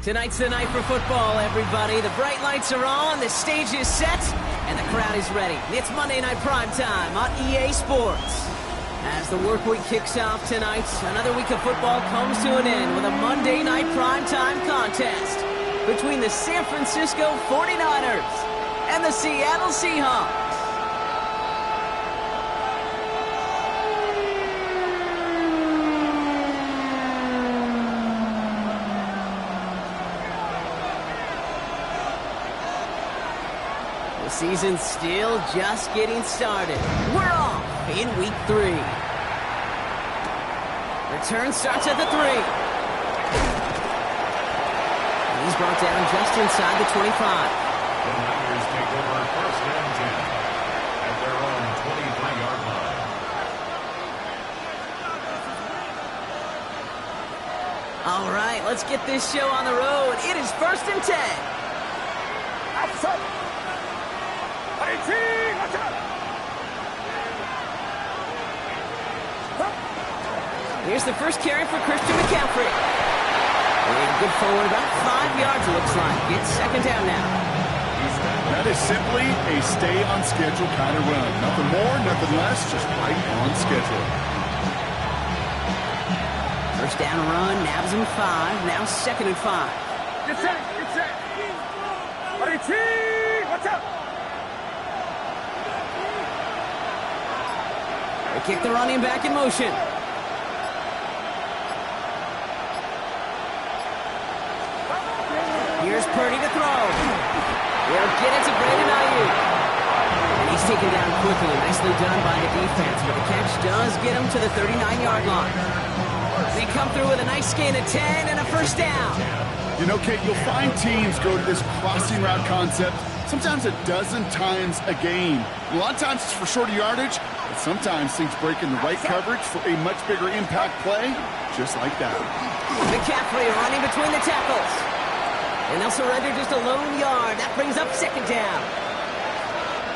Tonight's the night for football, everybody. The bright lights are on, the stage is set, and the crowd is ready. It's Monday Night Primetime on EA Sports. As the work week kicks off tonight, another week of football comes to an end with a Monday Night Primetime contest between the San Francisco 49ers and the Seattle Seahawks. Season's still just getting started. We're off in week 3. Return starts at the 3. He's brought down just inside the 25. The Niners take over first and 10 at their own 23-yard line. All right, let's get this show on the road. It is first and 10. Here's the first carry for Christian McCaffrey. And good forward, about 5 yards it looks like. It's second down now. That is simply a stay-on-schedule kind of run. Nothing more, nothing less, just right on schedule. First down run, nabs him 5, now second and 5. Get set, get set. Watch out. They kick the running back in motion. Here's Purdy to throw. He'll get it to Brandon Ayuk. And he's taken down quickly. Nicely done by the defense, but the catch does get him to the 39-yard line. They come through with a nice gain of 10 and a first down. You know, Kate, you'll find teams go to this crossing route concept sometimes a dozen times a game. A lot of times it's for shorter yardage, but sometimes things break in the right coverage for a much bigger impact play, just like that. McCaffrey running between the tackles. And they'll surrender just a lone yard. That brings up second down.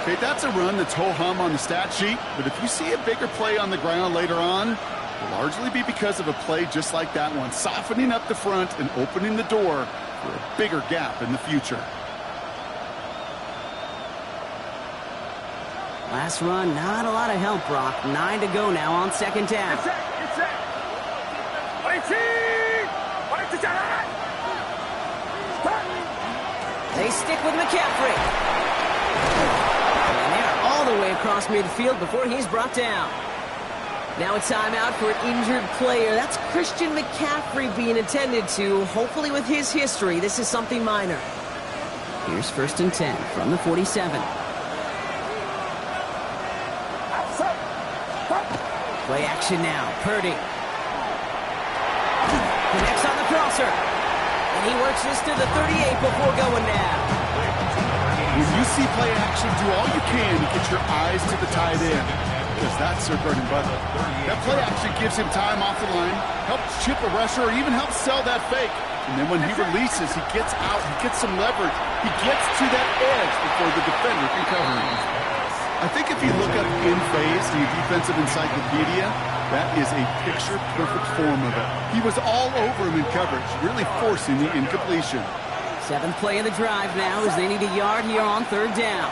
Okay, that's a run that's ho-hum on the stat sheet, but if you see a bigger play on the ground later on, it'll largely be because of a play just like that one, softening up the front and opening the door for a bigger gap in the future. Last run, not a lot of help, Brock. 9 to go now on second down. Get set. They stick with McCaffrey. And they're all the way across midfield before he's brought down. Now a timeout for an injured player. That's Christian McCaffrey being attended to. Hopefully with his history, this is something minor. Here's first and 10 from the 47. Play action now. Purdy. Connects on the crosser. And he works this to the 38 before going down. When you see play action, do all you can to get your eyes to the tight end, because that's their bread and butter. That play action gives him time off the line, helps chip a rusher, or even helps sell that fake. And then when he releases, he gets out, he gets some leverage. He gets to that edge before the defender can cover him. I think if you look up in phase in the defensive encyclopedia, that is a picture-perfect form of it. He was all over him in coverage, really forcing the incompletion. 7th play of the drive now as they need a yard here on third down.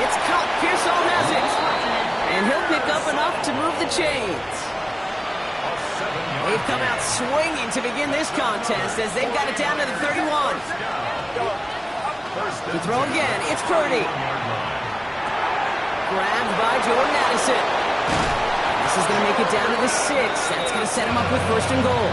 It's caught. Pearsall has it. And he'll pick up enough to move the chains. They've come out swinging to begin this contest as they've got it down to the 31. To throw again, it's Purdy. Grabbed by Jordan Addison. This is going to make it down to the 6. That's going to set him up with first and goal.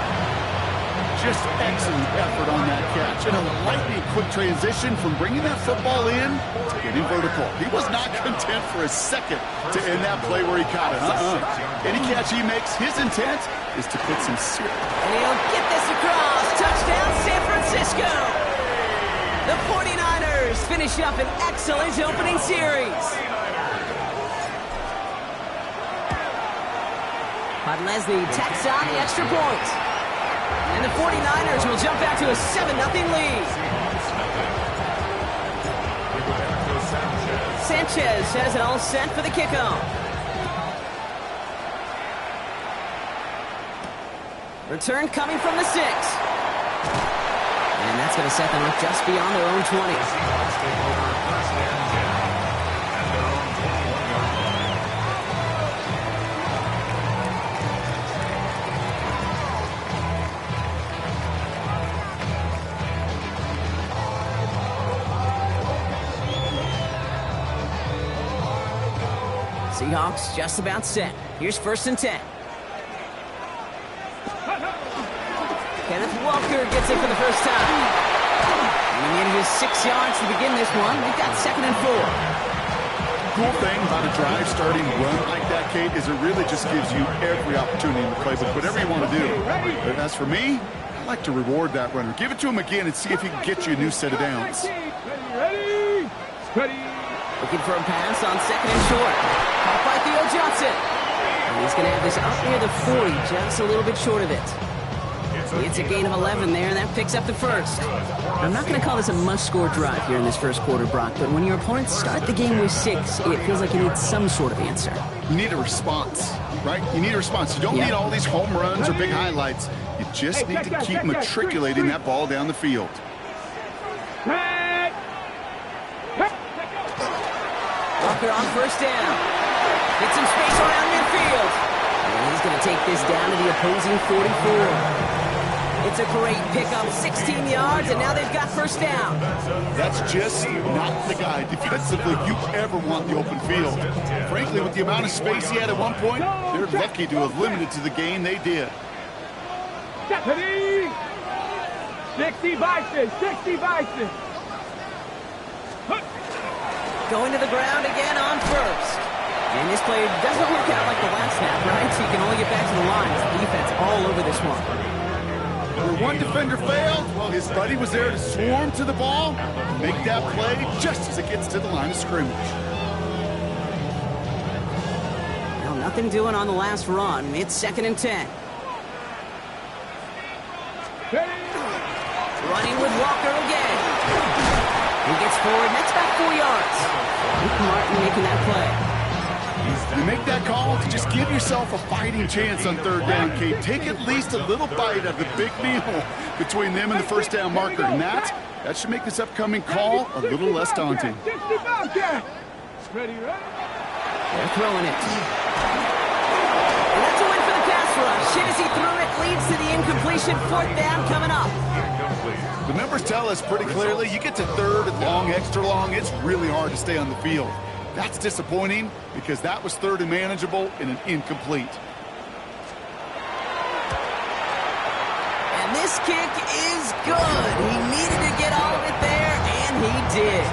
Just excellent effort on that catch. And a lightning quick transition from bringing that football in to getting vertical. He was not content for a second to end that play where he caught it. Any catch he makes, his intent is to put some serious. And he'll get this across. Touchdown, San Francisco. The 49ers finish up an excellent opening series. But Leslie tacks on the extra point. And the 49ers will jump out to a 7-0 lead. Sanchez has it all set for the kickoff. Return coming from the 6. And that's going to set them up just beyond their own 20. Seahawks take over first and 10 at their own 21-yard line. Seahawks just about set. Here's first and 10. Kenneth Walker gets it for the first time. And he manages 6 yards to begin this one. We've got second and 4. Cool thing about a drive starting run like that, Kate, is it really just gives you every opportunity in the playbook, whatever you want to do. But as for me, I like to reward that runner. Give it to him again and see if he can get you a new set of downs. Ready? Looking for a pass on second and short. Caught by Theo Johnson. And he's going to have this up near the 40, just a little bit short of it. It's a gain of 11 there, and that picks up the first. I'm not going to call this a must-score drive here in this first quarter, Brock, but when your opponents start the game with 6, it feels like you need some sort of answer. You need a response, right? You need a response. You don't need all these home runs or big highlights. You just need to keep matriculating that ball down the field. Walker on first down. Get some space around midfield. And he's going to take this down to the opposing 44. It's a great pickup, 16 yards, and now they've got first down. That's just not the guy defensively you ever want the open field. Frankly, with the amount of space he had at one point, they're lucky to have limited to the game they did. 60 vices, 60 vices. Going to the ground again on first. And this play doesn't work out like the last snap, right? So you can only get back to the line. The defense all over this one. Where one defender failed, well, his buddy was there to swarm to the ball, make that play just as it gets to the line of scrimmage. Well, nothing doing on the last run. It's second and 10. Running with Walker again. He gets forward, that's about 4 yards. Luke Martin making that play. You make that call to just give yourself a fighting chance on third down, Kate. Take at least a little bite of the big meal between them and the first down marker. And that should make this upcoming call a little less daunting. They're throwing it. And that's a win for the pass rush. Shit as he threw it leads to the incompletion. Fourth down coming up. The numbers tell us pretty clearly, you get to third and long, extra long, it's really hard to stay on the field. That's disappointing because that was third and manageable and an incomplete. And this kick is good. He needed to get all of it there, and he did.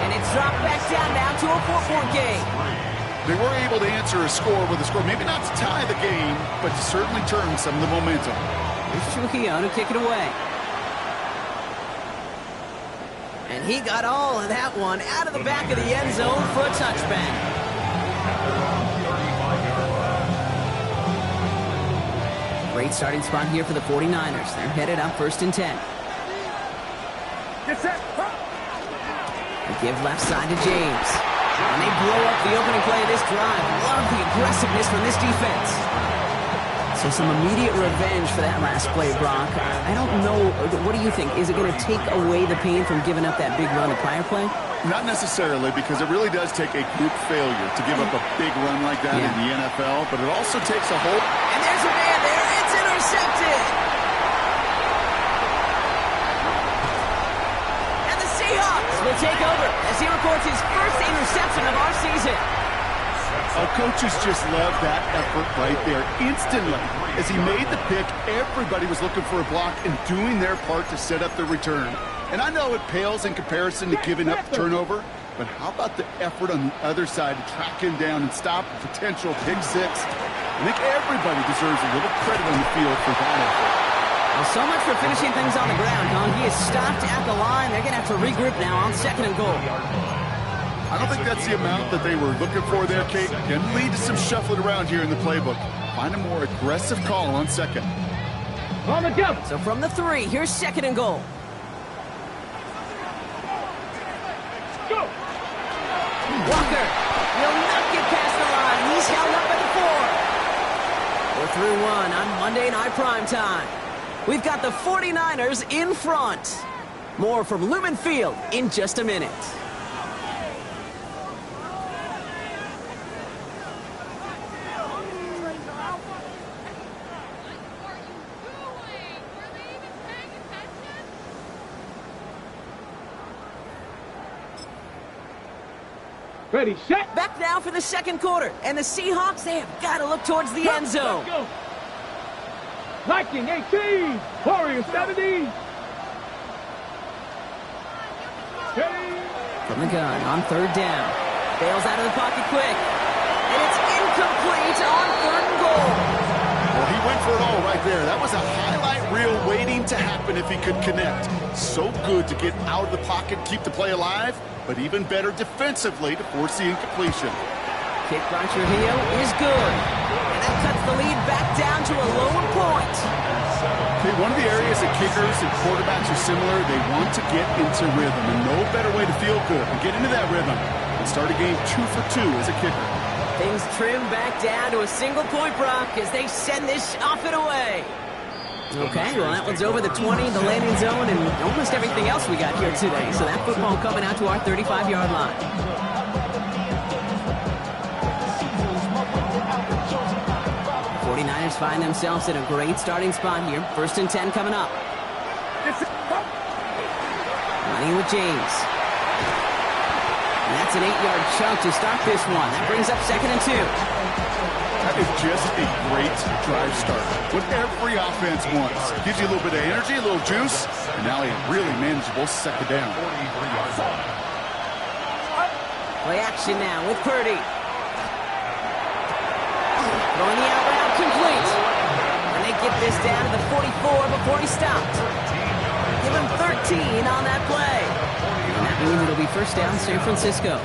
And it's dropped back down now to a 4-point game. They were able to answer a score with a score, maybe not to tie the game, but to certainly turn some of the momentum. Here's Trujillo to kick it away. And he got all of that one out of the back of the end zone for a touchback. Great starting spot here for the 49ers. They're headed up first and 10. Get set. They give left side to James. And they blow up the opening play of this drive. Love the aggressiveness from this defense. So some immediate revenge for that last play, Brock. I don't know. What do you think? Is it going to take away the pain from giving up that big run the prior play? Not necessarily, because it really does take a group failure to give up a big run like that in the NFL, but it also takes a whole... And there's a man there. It's intercepted. And the Seahawks will take over as he records his first interception of our season. Our coaches just love that effort right there. Instantly, as he made the pick, everybody was looking for a block and doing their part to set up the return. And I know it pales in comparison to giving up the turnover, but how about the effort on the other side to track him down and stop a potential pick six? I think everybody deserves a little credit on the field for that effort. Well, so much for finishing things on the ground, huh? He is stopped at the line. They're going to have to regroup now on second and goal. I don't think that's the amount that they were looking for there, Kate. Can lead to some shuffling around here in the playbook. Find a more aggressive call on second. On the jump. So from the 3, here's second and goal. Go. Walker will not get past the line. He's held up at the 4. We're through one on Monday Night Primetime. We've got the 49ers in front. More from Lumen Field in just a minute. Ready, set. Back now for the second quarter, and the Seahawks, they have got to look towards the end zone. Let's go. Viking 18, Warrior 70. From the gun on third down. Bails out of the pocket quick. And it's incomplete on third and goal. Well, he went for it all right there. That was a highlight reel waiting to happen if he could connect. So good to get out of the pocket, keep the play alive, but even better defensively to force the incompletion. Kick by Trujillo is good. And that cuts the lead back down to a lone point. Okay, one of the areas that kickers and quarterbacks are similar, they want to get into rhythm. And no better way to feel good than get into that rhythm and start a game 2 for 2 as a kicker. Things trim back down to a single point, Brock, as they send this off and away. Okay, well, that one's over the 20, the landing zone, and almost everything else we got here today. So that football coming out to our 35-yard line. The 49ers find themselves in a great starting spot here. 1st and 10 coming up. Running with James. And that's an 8-yard chunk to start this one. That brings up 2nd and 2. That is just a great drive start. What every offense wants. Gives you a little bit of energy, a little juice, and now a really manageable 2nd down. Play action now with Purdy. Throwing the out route complete. And they get this down to the 44 before he stopped. Give him 13 on that play. And that means it'll be 1st down San Francisco.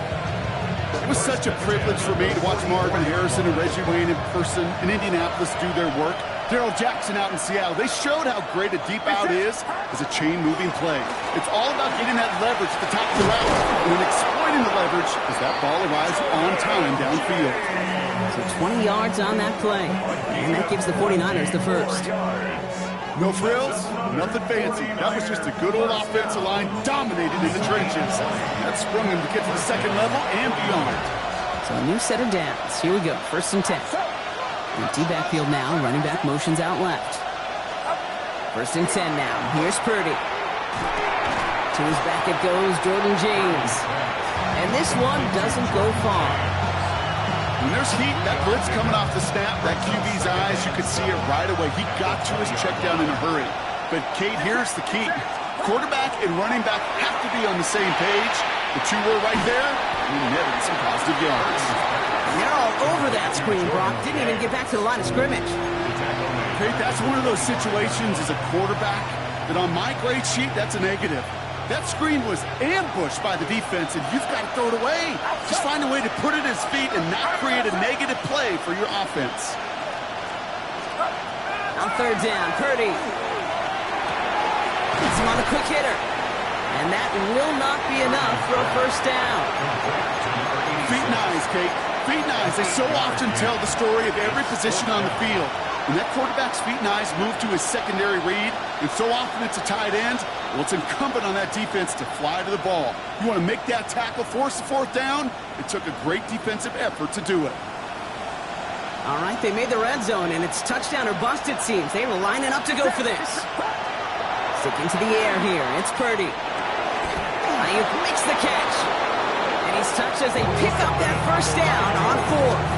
It was such a privilege for me to watch Marvin Harrison and Reggie Wayne in person in Indianapolis do their work. Darrell Jackson out in Seattle. They showed how great a deep out is as a chain-moving play. It's all about getting that leverage at the top of the route and then exploiting the leverage as that ball arrives on time downfield. So 20 yards on that play. And that gives the 49ers the first. No frills, nothing fancy. That was just a good old offensive line dominated in the trenches. That sprung them to get to the 2nd level and beyond. So a new set of downs. Here we go. 1st and 10. Empty backfield now. Running back motions out left. 1st and 10 now. Here's Purdy. To his back it goes, Jordan James. And this one doesn't go far. When there's heat, that blitz coming off the snap, that QB's eyes, you could see it right away. He got to his check down in a hurry. But, Kate, here's the key. Quarterback and running back have to be on the same page. The two were right there, and netted some positive yards. And they're all over that screen, Brock. Didn't even get back to the line of scrimmage. Kate, that's one of those situations as a quarterback that on my grade sheet, that's a negative. That screen was ambushed by the defense, and you've got to throw it away. Just find a way to put it at his feet and not create a negative play for your offense. On 3rd down, Purdy. Gets him on the quick hitter. And that will not be enough for a 1st down. Feet and eyes, Kate. Feet and eyes. They so often tell the story of every position on the field. When that quarterback's feet and eyes move to his secondary read, and so often it's a tight end, well, it's incumbent on that defense to fly to the ball. You want to make that tackle, force the 4th down? It took a great defensive effort to do it. All right, they made the red zone, and it's touchdown or bust, it seems. They were lining up to go for this. Sticking to the air here, it's Purdy. Ayuk makes the catch. And he's touched as they pick up that 1st down on 4th.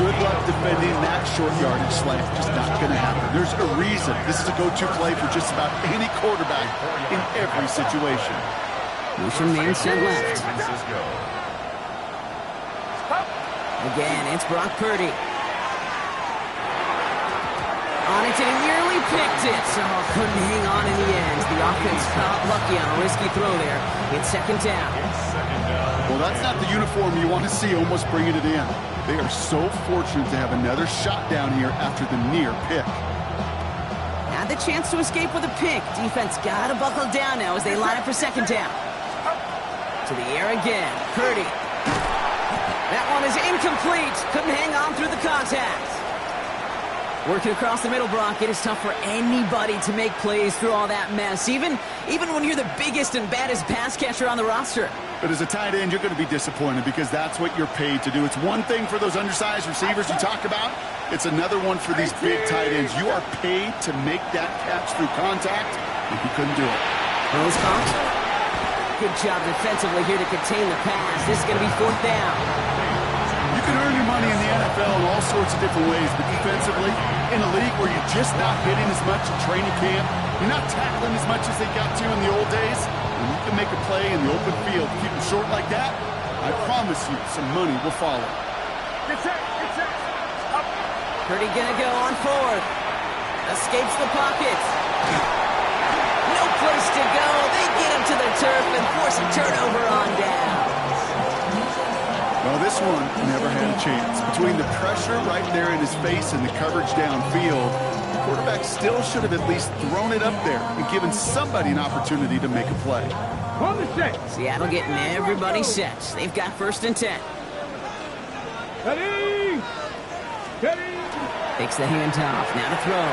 Good luck defending that short yardage slant. Just not going to happen. There's a reason this is a go-to play for just about any quarterback in every situation. Motion man sent left. Again, it's Brock Purdy. On it, and he nearly picked it. So couldn't hang on in the end. The offense got lucky on a risky throw there. It's 2nd down. Well, that's not the uniform you want to see almost bringing it in. They are so fortunate to have another shot down here after the near pick. Had the chance to escape with a pick. Defense got to buckle down now as they line up for 2nd down. To the air again. Purdy. That one is incomplete. Couldn't hang on through the contact. Working across the middle, Brock, it is tough for anybody to make plays through all that mess, even when you're the biggest and baddest pass catcher on the roster. But as a tight end, you're going to be disappointed because that's what you're paid to do. It's one thing for those undersized receivers you talk about. It's another one for these big tight ends. You are paid to make that catch through contact, and he couldn't do it. Those Hawks, good job defensively here to contain the pass. This is going to be 4th down. You can earn your money in the NFL in all sorts of different ways, but defensively, in a league where you're just not hitting as much at training camp, you're not tackling as much as they got to in the old days, and you can make a play in the open field. Keep it short like that, I promise you some money will follow. Purdy gonna go on 4th. Escapes the pocket. No place to go. They get him to the turf and force a turnover on down. Well, this one never had a chance. Between the pressure right there in his face and the coverage downfield, the quarterback still should have at least thrown it up there and given somebody an opportunity to make a play. On the set. Seattle getting everybody set. They've got 1st and 10. Ready. Ready. Takes the handoff. Now to throw.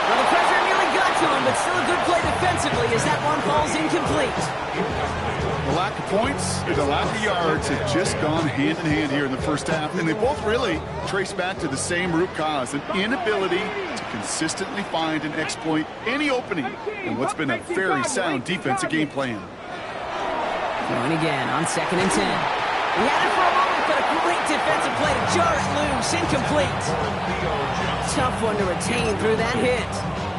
Well, the pressure nearly got to him, but still a good play defensively as that one falls incomplete. The lack of points and the lack of yards have just gone hand in hand here in the first half, and they both really trace back to the same root cause, an inability to consistently find and exploit any opening in what's been a very sound defensive game plan. Throwing again on 2nd and 10. He had it for a moment, but a great defensive play to jar it loose, incomplete. Tough one to retain through that hit.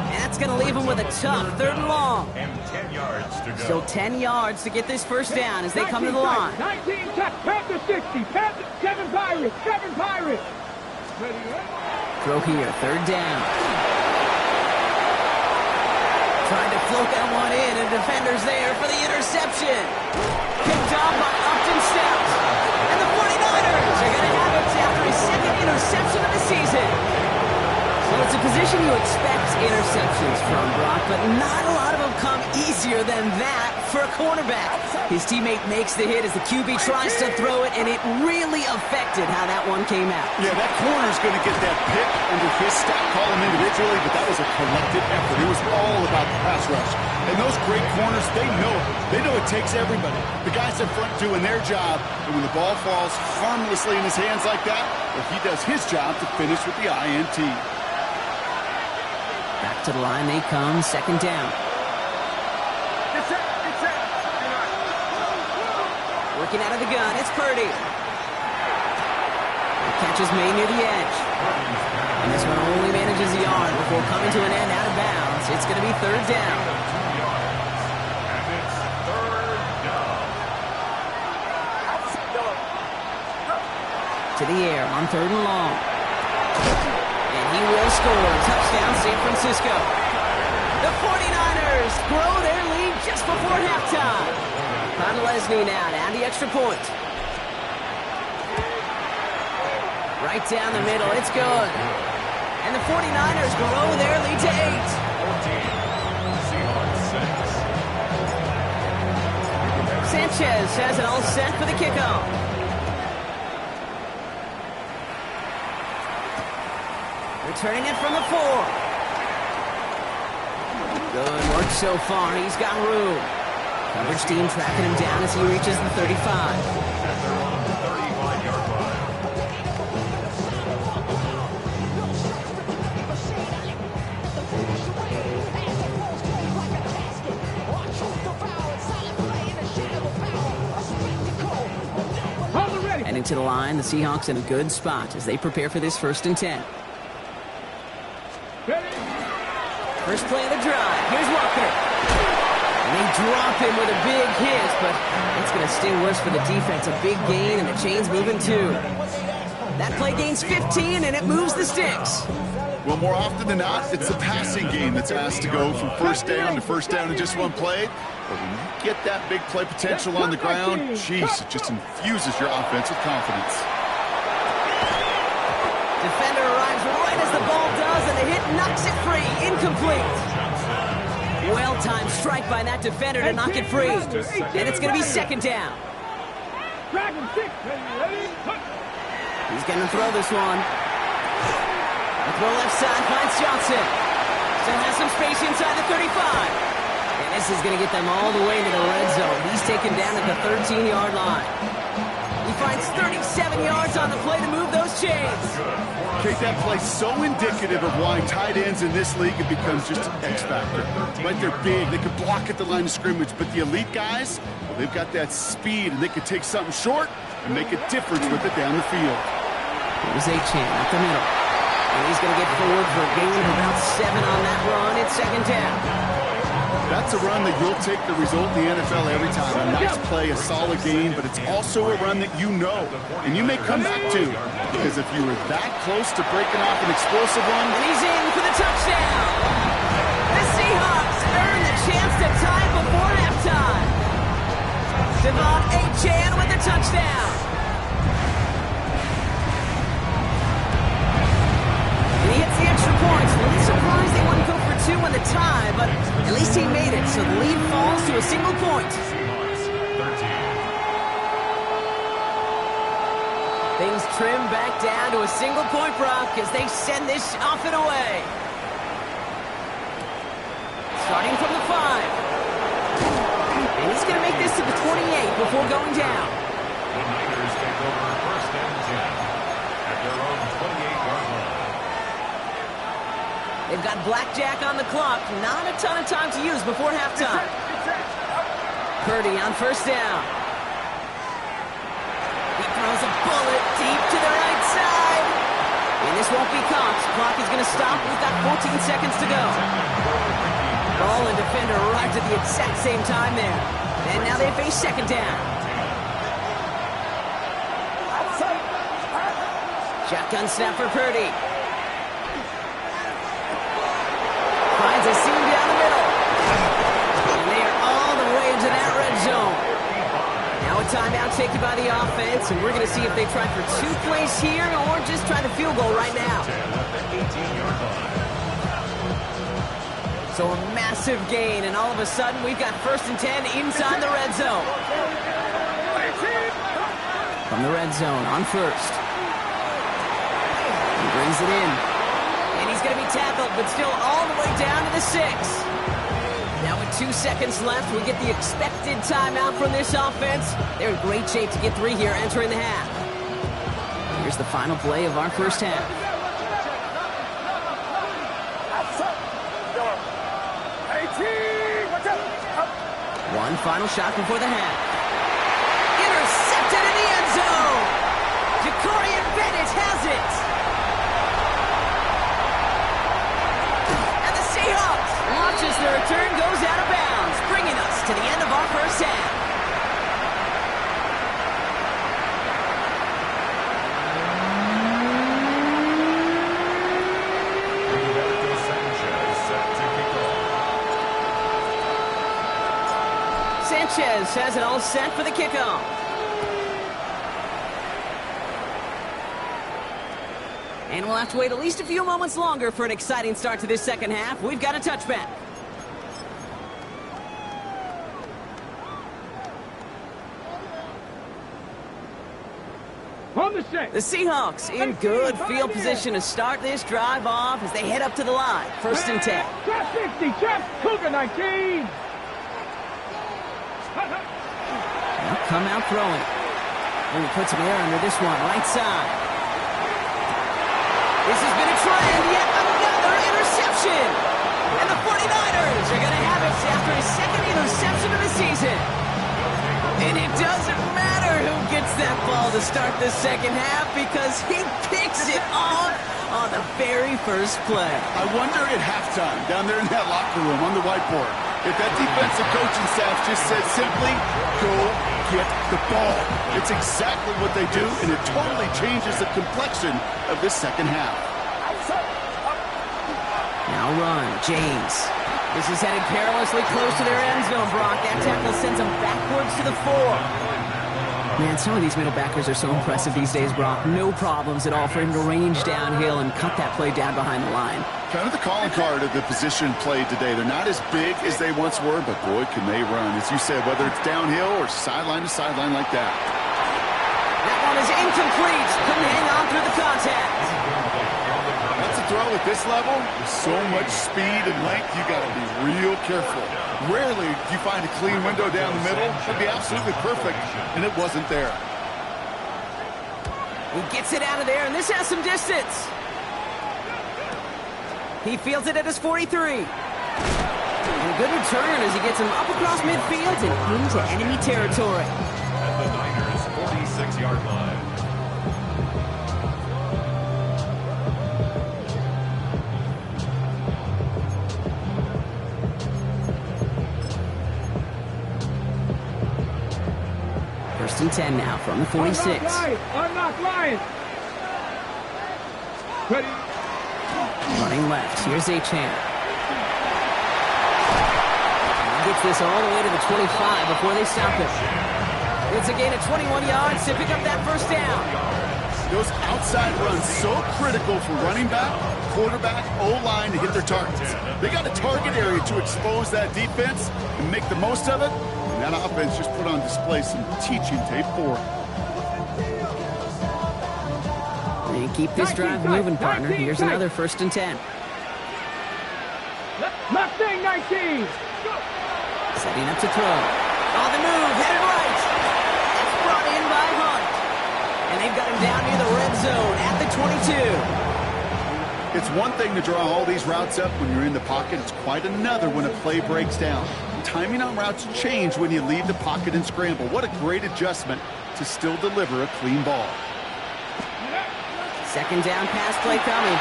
And that's going to leave him with a tough 3rd and long. And 10 yards to go. Still 10 yards to get this 1st down as they come to the line. 19 touch, Panther 60, Panther 7 Pirates, 7 Pirates. Ready, Throw here, 3rd down. Trying to float that one in, and defender's there for the interception. Picked off by Upton Stout. And the 49ers are going to have it after his 2nd interception of the season. Well, it's a position you expect interceptions from, Brock, but not a lot of them come easier than that for a cornerback. His teammate makes the hit as the QB tries to throw it, and it really affected how that one came out. Yeah, that corner's going to get that pick under his stat column individually, but that was a collective effort. It was all about the pass rush. And those great corners, they know it. They know it takes everybody. The guys up front doing their job, and when the ball falls harmlessly in his hands like that, well, he does his job to finish with the INT. Back to the line they come, 2nd down. Working out of the gun, it's Purdy. The catch is made near the edge. And this one only manages a yard before coming to an end out of bounds. It's going to be 3rd down. And it's 3rd down. To the air on 3rd and long. And he will score. Touchdown, San Francisco. The 49ers grow their lead just before halftime. Lesney now to add the extra point. Right down the middle, it's good. And the 49ers grow their lead to 8. 14, Seahawks 6. Sanchez has it all set for the kickoff. Returning it from the 4. Good work so far. He's got room. Coverage team tracking him down as he reaches the 35. And they're on the 35-yard line. Heading to the line, the Seahawks in a good spot as they prepare for this 1st and 10. First play of the drive. Here's Walker. And they drop him with a big hit, but it's going to sting worse for the defense. A big gain, and the chain's moving too. That play gains 15, and it moves the sticks. Well, more often than not, it's the passing game that's asked to go from 1st down to 1st down in just one play. But when you get that big play potential on the ground, geez, it just infuses your offense with confidence. Defender arrives right as the ball does, and the hit knocks it free. Incomplete. Well-timed strike by that defender to knock it free. And it's going to be 2nd down. He's going to throw this one. The throw left side finds Johnson. Still has some space inside the 35. And this is going to get them all the way into the red zone. He's taken down at the 13-yard line. He finds 37 yards on the play to move those chains. Kate, that play so indicative of why tight ends in this league have become just an X factor. Right, they're big, they can block at the line of scrimmage, but the elite guys, well, they've got that speed, and they can take something short and make a difference with it down the field. Here's A-Chan up the middle. And he's going to get forward for a gain of about 7 on that run. It's second down. That's a run that you'll take the result in the NFL every time. A nice play, a solid game, but it's also a run that you know, and you may come back to, because if you were that close to breaking off an explosive one. And he's in for the touchdown. The Seahawks earn the chance to tie it before halftime. Devon A-Chan with the touchdown. And he hits the extra points. A little surprised they wouldn't go for 2 in the tie, but at least he made it, so the lead falls to a single point. Things trim back down to a single point, Brock, as they send this off and away. Starting from the 5. And he's going to make this to the 28 before going down. The Niners take over first and 10 at their own 28-yard line. They've got blackjack on the clock. Not a ton of time to use before halftime. Purdy on first down. He throws a bullet deep to the right side. And this won't be caught. Clock is going to stop. We've got 14 seconds to go. Ball and defender arrived at the exact same time there. And now they face second down. Shotgun snap for Purdy. Finds a seam down the middle. And they are all the way into that red zone. Now a timeout taken by the offense, and we're going to see if they try for 2 plays here or just try the field goal right now. So a massive gain, and all of a sudden we've got first and 10 inside the red zone. From the red zone on first. He brings it in. And he's going to be tackled, but still all the way down to the 6. Now with 2 seconds left, we get the expected timeout from this offense. They're in great shape to get 3 here entering the half. Here's the final play of our first half. One final shot before the half. Intercepted in the end zone. Ja'Cory Bennett has it. And the Seahawks launches the return, goes out of bounds, bringing us to the end of our first half. Sanchez has it all set for the kickoff. And we'll have to wait at least a few moments longer for an exciting start to this second half. We've got a touchback. On the set. The Seahawks in good field position to start this drive off as they head up to the line. First and 10. Trap 60, trap Cougar 19. Now come out throwing. And he puts some air under this one, right side. This has been a trend, yet another interception. And the 49ers are going to have it after his second interception of the season. And it doesn't matter who gets that ball to start the second half because he picks it off on the very first play. I wonder at halftime, down there in that locker room on the whiteboard, if that defensive coaching staff just said simply, go get the ball. It's exactly what they do, and it totally changes the complexion of this second half. Now run, James. This is headed perilously close to their end zone, Brock. That tackle sends them backwards to the 4. Man, some of these middle backers are so impressive these days, Brock. No problems at all for him to range downhill and cut that play down behind the line. Kind of the calling card of the position played today. They're not as big as they once were, but boy, can they run. As you said, whether it's downhill or sideline to sideline like that. That one is incomplete. Couldn't hang on through the contact. That's the throw at this level, with so much speed and length, you got to be real careful. Rarely do you find a clean window down the middle. It'd be absolutely perfect, and it wasn't there. He gets it out of there, and this has some distance. He fields it at his 43. And a good return as he gets him up across midfield and into enemy territory. At the Niners' 46-yard line. First and 10 now from the 46. Unlock Lions. Ready. Running left. Here's Achane. Gets this all the way to the 25 before they stop him. It's a gain of 21 yards to pick up that first down. Those outside runs so critical for running back, quarterback, O-line to hit their targets. They got a target area to expose that defense and make the most of it. And that offense just put on display some teaching tape for it. And keep this drive moving, partner. Here's another first and 10. Mustang 19. Setting up to throw. On the move, headed right. That's brought in by Hunt. And they've got him down near the red zone at the 22. It's one thing to draw all these routes up when you're in the pocket. It's quite another when a play breaks down. Timing on routes change when you leave the pocket and scramble. What a great adjustment to still deliver a clean ball. Second down pass play coming.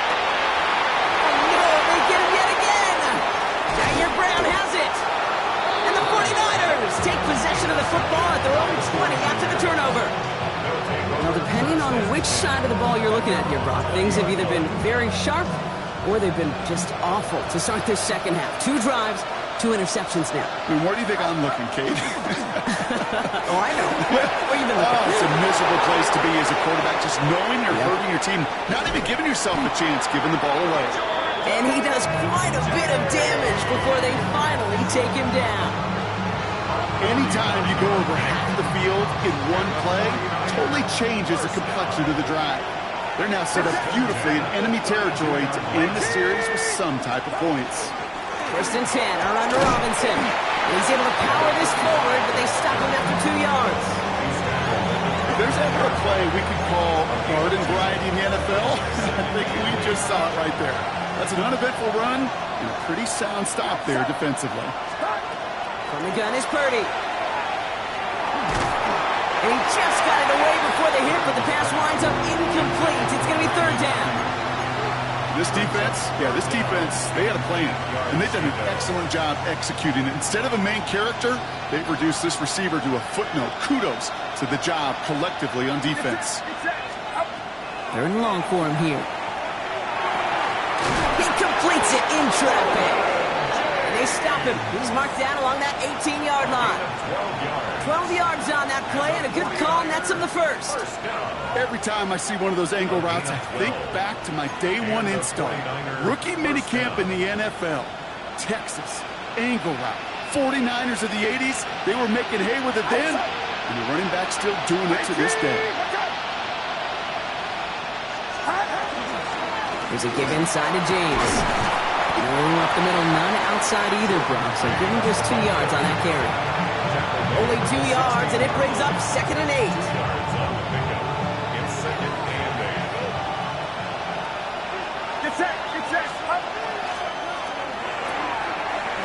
Oh no, they get him yet again. Daniel Brown has it. And the 49ers take possession of the football at their own 20 after the turnover. Now, depending on which side of the ball you're looking at here, Brock, things have either been very sharp or they've been just awful to start this second half. 2 drives, 2 interceptions now. I mean, where do you think I'm looking, Kate? Oh, I know. Where you been looking? Oh, it's a miserable place to be as a quarterback, just knowing you're hurting your team, not even giving yourself a chance, giving the ball away. And he does quite a bit of damage before they finally take him down. Anytime you go over half the field in one play, totally changes the complexion of the drive. They're now set up beautifully in enemy territory to end the series with some type of points. First and 10 are under Robinson. He's able to power this forward, but they stop him after 2 yards. If there's ever a play we could call garden variety in the NFL, I think we just saw it right there. That's an uneventful run and a pretty sound stop there defensively. From the gun is Purdy. And he just got it away before the hit, but the pass winds up incomplete. It's going to be third down. This defense, they had a plan, and they've done an excellent job executing it. Instead of a main character, they've reduced this receiver to a footnote. Kudos to the job collectively on defense. Third and long for him here. He completes it in traffic. And they stop him. He's marked down along that 18-yard line. 12 yards on that play, and a good call, and that's him the first. Every time I see one of those angle routes, I think back to my day one install. Rookie minicamp in the NFL. Texas, angle route. 49ers of the 80s, they were making hay with it then, and the running back's still doing it to this day. There's a give inside to James. No up the middle, none outside either, Brock. So give him just 2 yards on that carry. Only 2 yards, and it brings up 2nd and 8.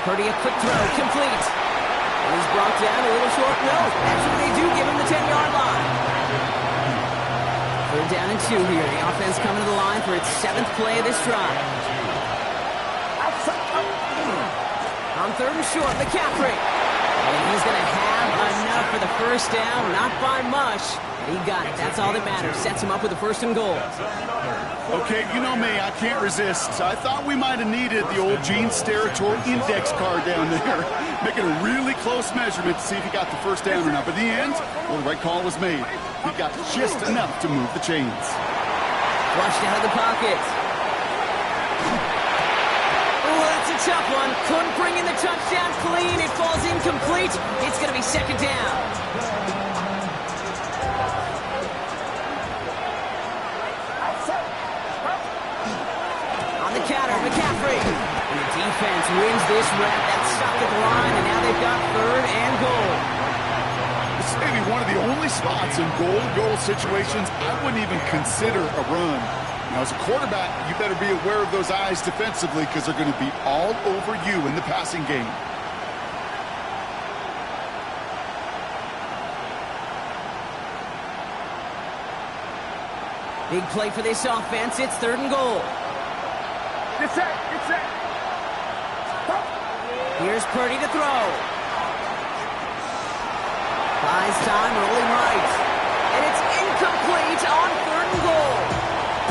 Purdy, a quick throw, complete. And he's brought down a little short. No, actually they do give him the 10-yard line. Third down and 2 here. The offense coming to the line for its 7th play of this drive. On third and short, McCaffrey. And he's going to have enough for the first down. Not by much. He got it. That's all that matters. Sets him up with a 1st and goal. Okay, you know me. I can't resist. I thought we might have needed the old Gene Steratore index card down there. Making a really close measurement to see if he got the first down or not. But in the end, well, the right call was made. He got just enough to move the chains. Flushed out of the pocket. Oh, that's a tough one. Couldn't bring in the touchdown clean. It falls incomplete. It's going to be 2nd down. wins this rep. That's stuck at the line, and now they've got 3rd and goal. This may be one of the only spots in goal-to-goal situations I wouldn't even consider a run. Now, as a quarterback, you better be aware of those eyes defensively because they're going to be all over you in the passing game. Big play for this offense. It's 3rd and goal. Get set. Get set. Here's Purdy to throw. Buys time, rolling right. And it's incomplete on 3rd and goal.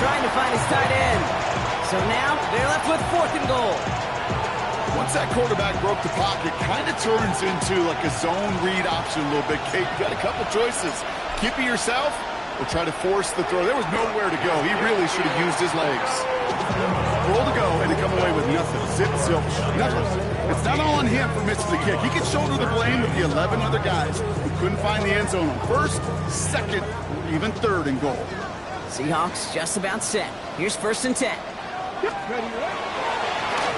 Trying to find his tight end. So now they're left with 4th and goal. Once that quarterback broke the pocket, kind of turns into like a zone read option a little bit. Kate, you got a couple choices. Keep it yourself or try to force the throw. There was nowhere to go. He really should have used his legs. Roll to go, and they come away with nothing. Zip, zilch, nothing. It's not all on him for missing the kick. He can shoulder the blame with the 11 other guys who couldn't find the end zone on 1st, 2nd, or even 3rd and goal. Seahawks just about set. Here's 1st and 10.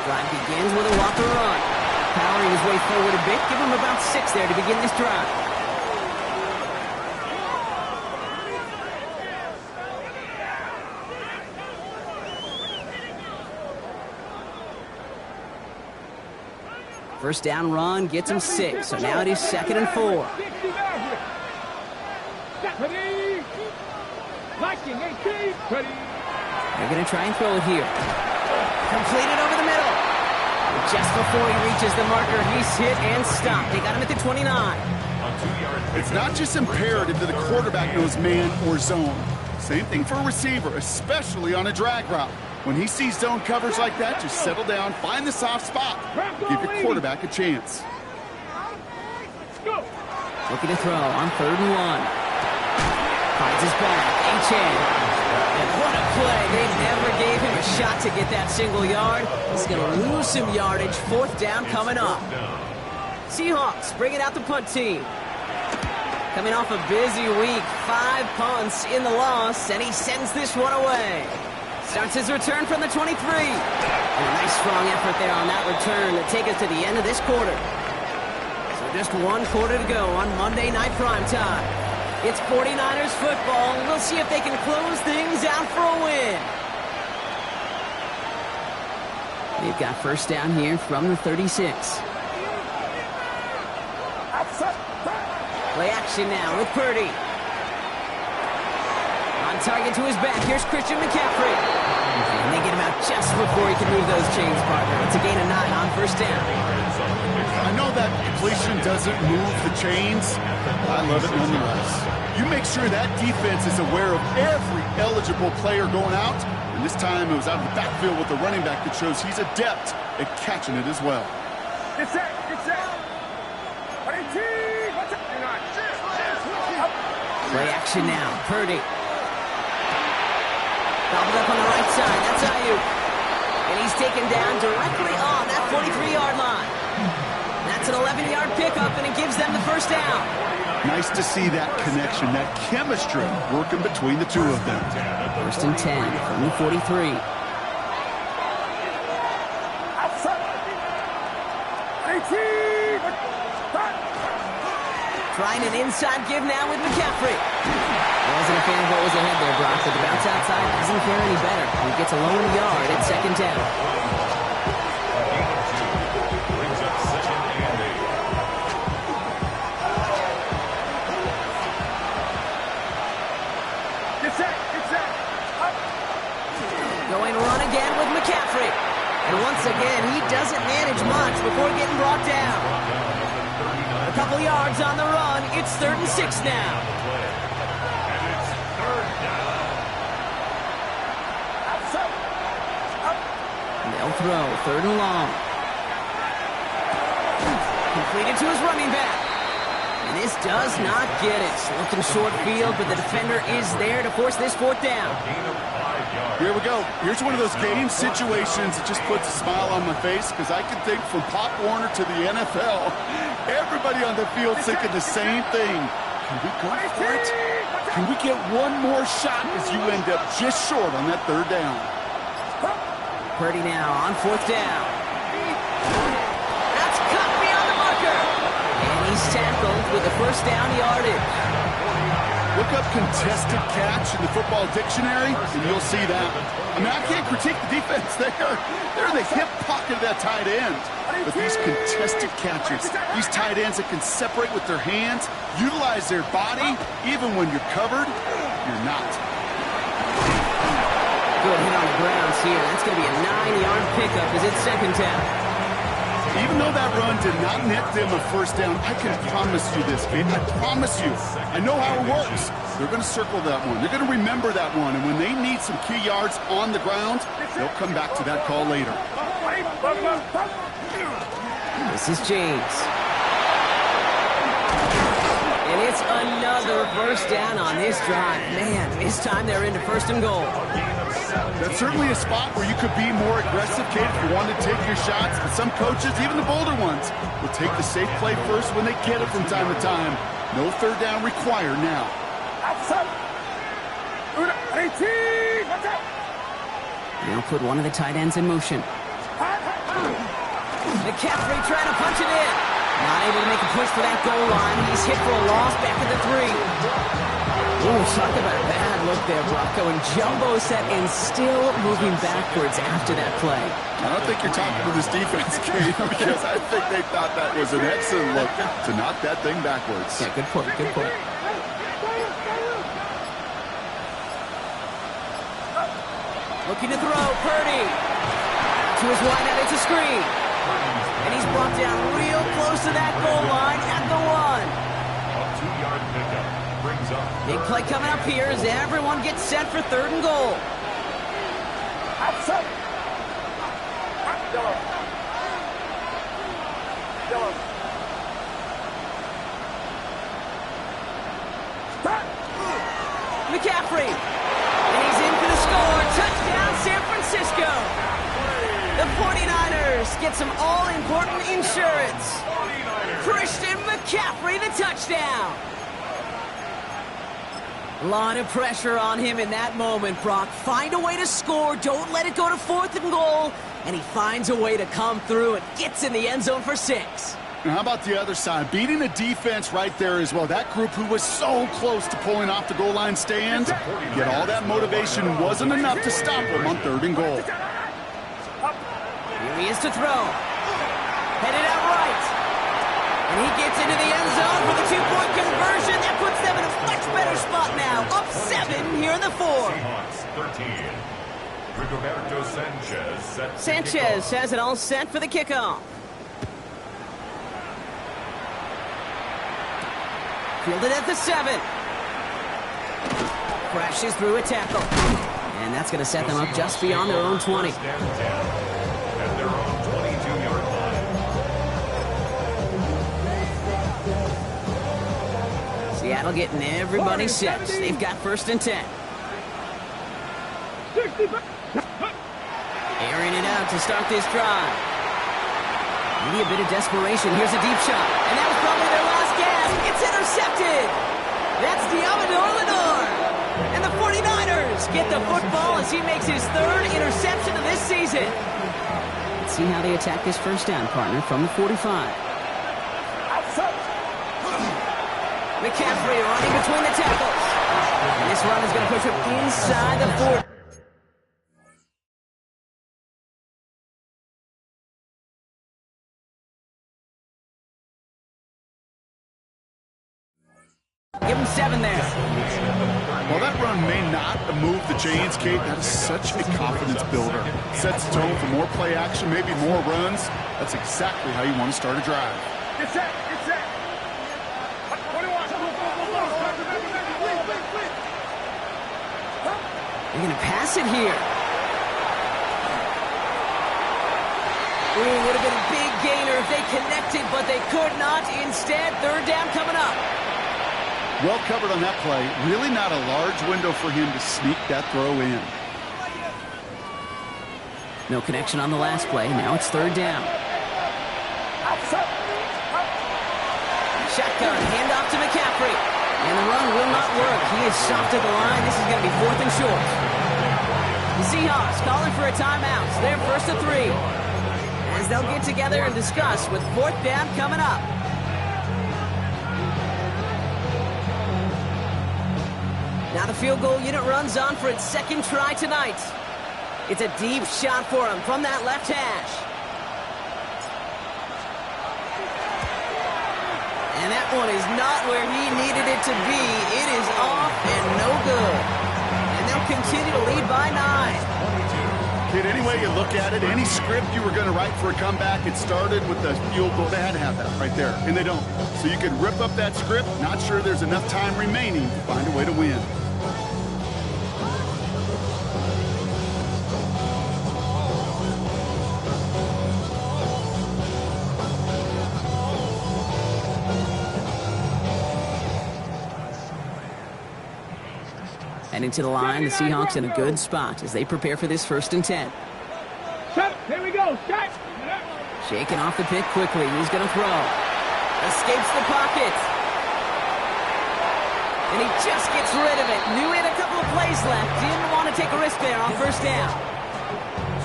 Drive begins with a walker run. Powering his way forward a bit. Give him about 6 there to begin this drive. First down run gets him 6, so now it is 2nd and 4. They're going to try and throw it here. Completed over the middle. Just before he reaches the marker, he's hit and stopped. They got him at the 29. It's not just imperative that the quarterback knows man or zone. Same thing for a receiver, especially on a drag route. When he sees zone coverage like that, just settle down, find the soft spot. Give your quarterback a chance. Looking to throw on 3rd and 1. Finds his back. H.A. And what a play. They never gave him a shot to get that single yard. He's going to lose some yardage. 4th down coming up. Seahawks bringing out the punt team. Coming off a busy week. 5 punts in the loss, and he sends this one away. Starts his return from the 23. And a nice strong effort there on that return to take us to the end of this quarter. So just 1 quarter to go on Monday Night Primetime. It's 49ers football, and we'll see if they can close things out for a win. They've got first down here from the 36. Play action now with Purdy. On target to his back, here's Christian McCaffrey. And they get him out just before he can move those chains, partner. It's a gain of 9 on first down. I know that completion doesn't move the chains. I love it nonetheless. You make sure that defense is aware of every eligible player going out. And this time it was out of the backfield with the running back that shows he's adept at catching it as well. Get set. Get set. Play action now. Purdy. Gobbled up on the right side. That's Ayuk. And he's taken down directly on that 43-yard line. That's an 11-yard pickup, and it gives them the first down. Nice to see that connection, that chemistry working between the two of them. First and 10 from the 43. Trying an inside give now with McCaffrey. Wasn't a fan of what was ahead there, Brock, but the bounce outside doesn't fare any better. He gets a lone yard at 2nd down. Get set. Get set. Going run again with McCaffrey. And once again, he doesn't manage much before getting brought down. A couple yards on the run. It's 3rd and 6 now. They'll throw. 3rd and long. Completed to his running back. And this does not get it. Looking short field, but the defender is there to force this 4th down. Here we go. Here's one of those game situations that just puts a smile on my face because I can think from Pop Warner to the NFL, everybody on the field thinking the same thing. Can we go for it? Can we get one more shot as you end up just short on that 3rd down? Purdy now on 4th down. the first down yardage. Look up contested catch in the football dictionary, and you'll see that. I mean, I can't critique the defense there. They're in the hip pocket of that tight end. But these contested catches, these tight ends that can separate with their hands, utilize their body, even when you're covered, you're not. Good hit on the grounds here. That's going to be a 9-yard pickup as it's second down. Even though that run did not net them a first down, I can promise you this, Kate. I promise you. I know how it works. They're going to circle that one. They're going to remember that one. And when they need some key yards on the ground, they'll come back to that call later. This is James. And it's another first down on this drive. Man, this time they're into first and goal. That's certainly a spot where you could be more aggressive, Kate, if you want to take your shots. But some coaches, even the bolder ones, will take the safe play first when they get it from time to time. No third down required now. They'll put one of the tight ends in motion. McCaffrey trying to punch it in. Not able to make a push for that goal line. He's hit for a loss back at the 3. Ooh, talk about a bad look there, Brock. Going jumbo set and still moving backwards after that play. I don't think you're talking to this defense, Kate, because I think they thought that was an excellent look to knock that thing backwards. Yeah, good point, good point. Looking to throw, Purdy. To his wideout, it's a screen. And he's brought down real close to that goal line at the 1. A 2-yard pickup brings up. Big play coming up here as everyone gets set for third and goal. McCaffrey. And he's in for the score. Touchdown, San Francisco. The 49ers get some all-important insurance. Christian McCaffrey, the touchdown. A lot of pressure on him in that moment, Brock. Find a way to score. Don't let it go to fourth and goal. And he finds a way to come through and gets in the end zone for 6. Now, how about the other side? Beating the defense right there as well. That group who was so close to pulling off the goal line stand, yet all that motivation wasn't enough to stop him on third and goal. Here he is to throw. Headed out right. And he gets into the end zone for the 2-point conversion. That puts them in a much better spot now. Up 7 here in the 4. Seahawks 13. Rigoberto Sanchez has it all set for the kickoff. Fielded at the 7. Crashes through a tackle. And that's going to set them up just beyond their own 20. At their own 22-yard line. Seattle getting everybody set. They've got first and 10. Airing it out to start this drive. Maybe a bit of desperation. Here's a deep shot. And that was probably their last gasp. It's intercepted. That's Diamador Lenore. And the 49ers get the football as he makes his 3rd interception of this season. Let's see how they attack this first down, partner, from the 45. McCaffrey running between the tackles. And this run is going to push him inside the 40. Give him 7 there. While that run may not move the chains, Kate, that is such a confidence builder. Sets the tone for more play action, maybe more runs. That's exactly how you want to start a drive. Get set, get set. 21. They're going to pass it here. Ooh, would have been a big gainer if they connected, but they could not. Instead, third down coming up. Well covered on that play. Really not a large window for him to sneak that throw in. No connection on the last play. Now it's third down. Shotgun, handoff to McCaffrey. And the run will not work. He is soft at the line. This is going to be 4th and short. The Seahawks calling for a timeout. So they're first to 3. As they'll get together and discuss with 4th down coming up. Now the field goal unit runs on for its second try tonight. It's a deep shot for him from that left hash. And that one is not where he needed it to be. It is off and no good. And they'll continue to lead by 9. Kid, any way you look at it, any script you were going to write for a comeback, it started with the field goal. They had to have that right there, and they don't. So you can rip up that script. Not sure there's enough time remaining to find a way to win. Heading to the line, the Seahawks in a good spot as they prepare for this 1st and 10. Set. Here we go. Set. Shaking off the pick quickly. He's going to throw. Escapes the pocket. And he just gets rid of it. Knew he had a couple of plays left. Didn't want to take a risk there on 1st down.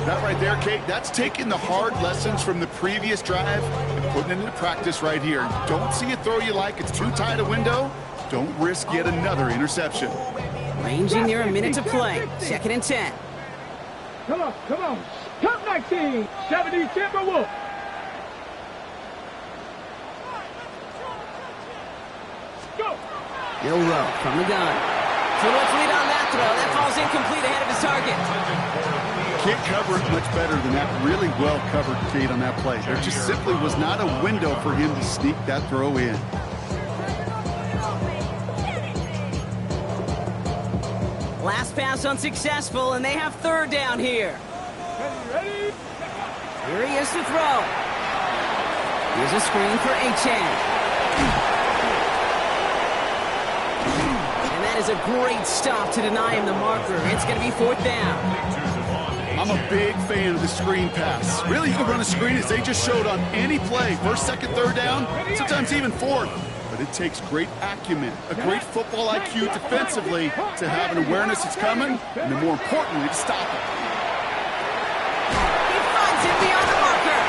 That right there, Kate, that's taking the hard lessons from the previous drive and putting it into practice right here. Don't see a throw you like. It's too tight a window. Don't risk yet another interception. Ranging near a minute to play. 2nd and 10. Come on. Come 19. 70 Timberwolves. Go. Bill Rowe from the gun. So let's lead on that throw. That falls incomplete ahead of his target. Can't cover it much better than that. Really well covered, Kate, on that play. There just simply was not a window for him to sneak that throw in. Last pass unsuccessful, and they have 3rd down here. Ready? Here he is to throw. Here's a screen for Achane. And that is a great stop to deny him the marker. It's going to be 4th down. I'm a big fan of the screen pass. Really, you can run a screen as they just showed on any play. 1st, 2nd, 3rd down, sometimes even 4th. But it takes great acumen, a great football IQ defensively to have an awareness it's coming, and then more importantly, to stop it. He finds it beyond the marker.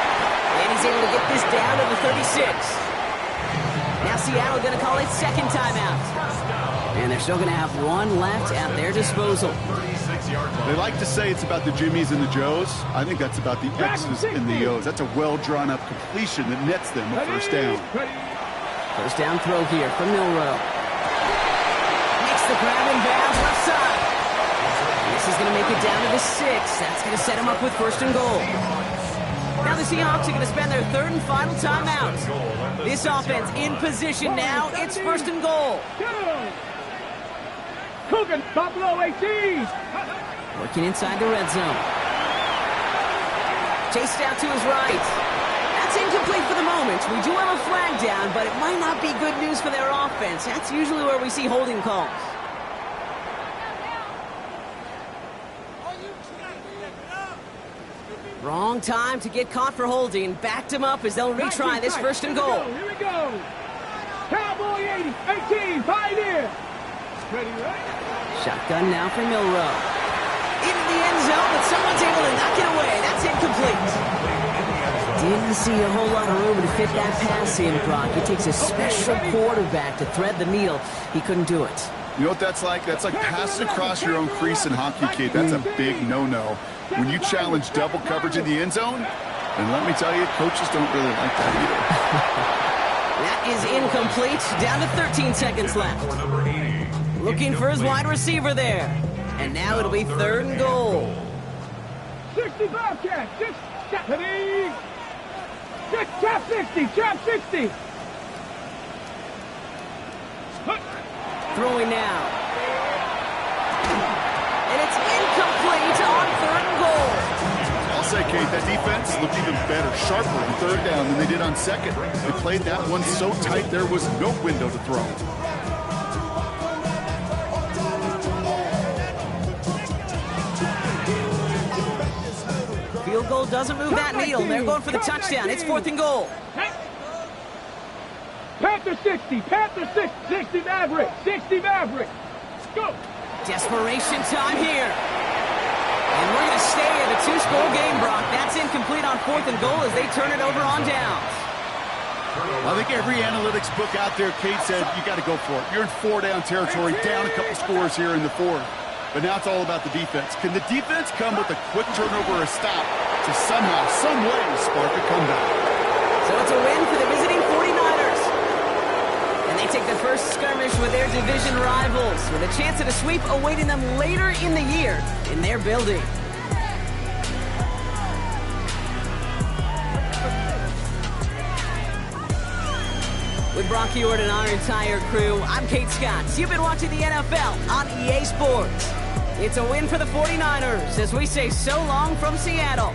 And he's able to get this down to the 36. Now Seattle going to call its 2nd timeout. And they're still going to have 1 left at their disposal. They like to say it's about the Jimmies and the Joes. I think that's about the X's and the O's. That's a well-drawn-up completion that nets them a 1st down. 1st down throw here from Milroe. Makes the grab in bounds left side. This is going to make it down to the 6. That's going to set him up with 1st and goal. Now the Seahawks are going to spend their 3rd and final timeout. This offense in position now. It's 1st and goal. Coogan, Buffalo 18. Working inside the red zone. Chased out to his right. That's incomplete for the moment. We do have a flag down, but it might not be good news for their offense. That's usually where we see holding calls. Wrong time to get caught for holding. Backed him up as they'll retry this 1st and goal. Here we go. Cowboy 18, Pioneer. Ready? Shotgun now for Milroe. Into the end zone, but someone's able to knock it away. That's incomplete. Didn't see a whole lot of room to fit that pass in, Brock. It takes a special quarterback to thread the needle. He couldn't do it. You know what that's like? That's like passing across your own crease in hockey, kid. That's a big no-no. When you challenge double coverage in the end zone, and let me tell you, coaches don't really like that either. That is incomplete. Down to 13 seconds left. Looking for his wide receiver there. And now it'll be 3rd and goal. 65 catch. 70. Trap 60. Trap 60. Throwing now. And it's incomplete on 3rd and goal. I'll say, Kate, that defense looked even better, sharper on 3rd down than they did on 2nd. They played that one so tight there was no window to throw. Field goal doesn't move that needle. They're going for the touchdown. It's 4th and goal. Panther 60. Panther 60 Maverick. 60 Maverick. Go. Desperation time here. And we're going to stay at a 2-score game, Brock. That's incomplete on 4th and goal as they turn it over on downs. I think every analytics book out there, Kate said, you got to go for it. You're in 4-down territory, down a couple scores here in the fourth. But now it's all about the defense. Can the defense come with a quick turnover or a stop to somehow, some way, spark a comeback? So it's a win for the visiting 49ers. And they take the first skirmish with their division rivals, with a chance at a sweep awaiting them later in the year in their building. With Brock Ewart and our entire crew, I'm Kate Scott. You've been watching the NFL on EA Sports. It's a win for the 49ers as we say so long from Seattle.